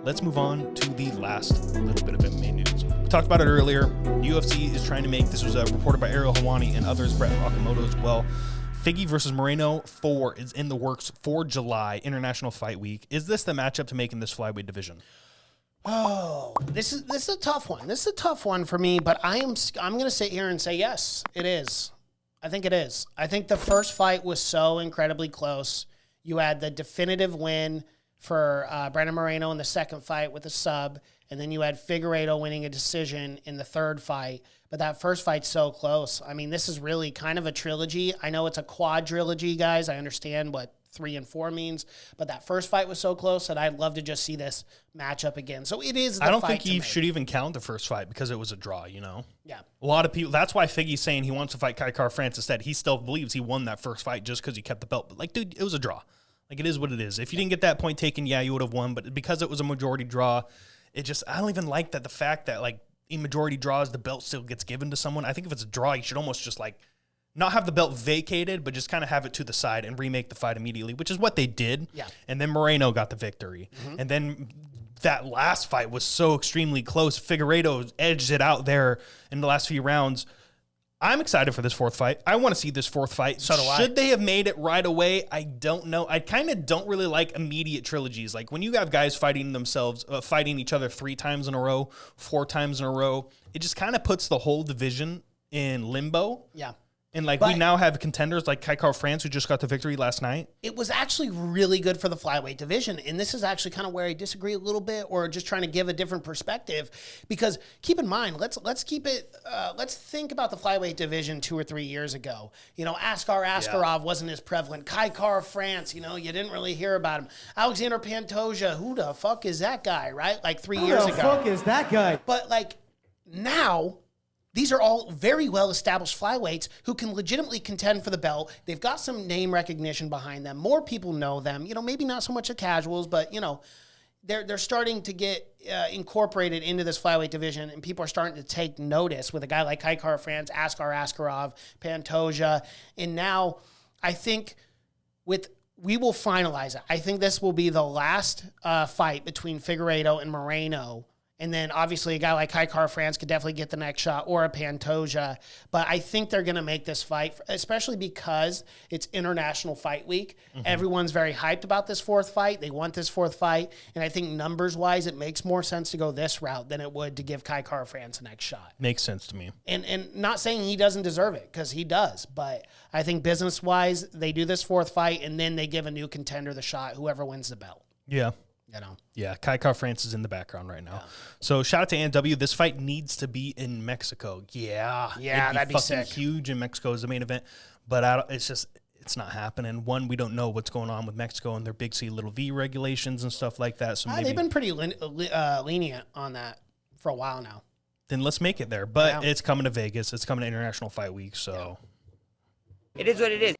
let's move on to the last little bit of MMA news. We talked about it earlier. UFC is trying to make, this was reported by Ariel Helwani and others, Brett Okamoto as well. Figgy versus Moreno 4 is in the works for July, International Fight Week. Is this the matchup to make in this flyweight division? Oh, this is a tough one. This is a tough one for me, but I'm going to sit here and say yes, it is. I think it is. I think the first fight was so incredibly close. You had the definitive win for Brandon Moreno in the second fight with a sub, and then you had Figueiredo winning a decision in the third fight. But that first fight's so close. I mean, this is really kind of a trilogy. I know it's a quadrilogy, guys. I understand what 3 and 4 means, but that first fight was so close that I'd love to just see this matchup again. So it is the I don't fight think to he make. should even count the first fight because it was a draw, you know? Yeah. A lot of people, that's why Figgy's saying he wants to fight KaraFrance instead. He still believes he won that first fight just because he kept the belt. But, like, dude, it was a draw. Like, it is what it is. If you didn't get that point taken, yeah, you would have won. But because it was a majority draw, it just, I don't even like that the fact that, like, in majority draws, the belt still gets given to someone. I think if it's a draw, you should almost just, like, not have the belt vacated, but just kind of have it to the side and remake the fight immediately, which is what they did. Yeah. And then Moreno got the victory. And then that last fight was so extremely close. Figueiredo edged it out there in the last few rounds. I'm excited for this fourth fight. I want to see this fourth fight. So do I. Should they have made it right away? I don't know. I kind of don't really like immediate trilogies. Like when you have guys fighting themselves, fighting each other 3 times in a row, 4 times in a row, it just kind of puts the whole division in limbo. Yeah. And like we now have contenders like KaraFrance who just got the victory last night. It was actually really good for the flyweight division. And this is actually kind of where I disagree a little bit, or just trying to give a different perspective, because keep in mind, let's keep it, let's think about the flyweight division 2 or 3 years ago. You know, Askarov wasn't as prevalent. KaraFrance, you know, you didn't really hear about him. Alexander Pantoja, who the fuck is that guy, right? Like 3 years ago. Who the fuck is that guy? But like now, these are all very well-established flyweights who can legitimately contend for the belt. They've got some name recognition behind them. More people know them. You know, maybe not so much the casuals, but, you know, they're starting to get incorporated into this flyweight division, and people are starting to take notice with a guy like KaraFrance, Askarov, Pantoja. And now I think we will finalize it. I think this will be the last fight between Figueiredo and Moreno. And then obviously a guy like KaraFrance could definitely get the next shot, or a Pantoja. But I think they're going to make this fight, especially because it's International Fight Week. Everyone's very hyped about this fourth fight. They want this fourth fight. And I think numbers-wise, it makes more sense to go this route than it would to give KaraFrance the next shot. Makes sense to me. And not saying he doesn't deserve it, because he does. But I think business-wise, they do this fourth fight, and then they give a new contender the shot, whoever wins the belt. Yeah. You know? Yeah, KaraFrance is in the background right now. Yeah. So shout out to ANW. This fight needs to be in Mexico. Yeah, that'd be sick. Huge in Mexico as the main event, but it's not happening. One, we don't know what's going on with Mexico and their big C little V regulations and stuff like that. So maybe they've been pretty lenient on that for a while now. Then let's make it there. But it's coming to Vegas. It's coming to International Fight Week. So it is what it is.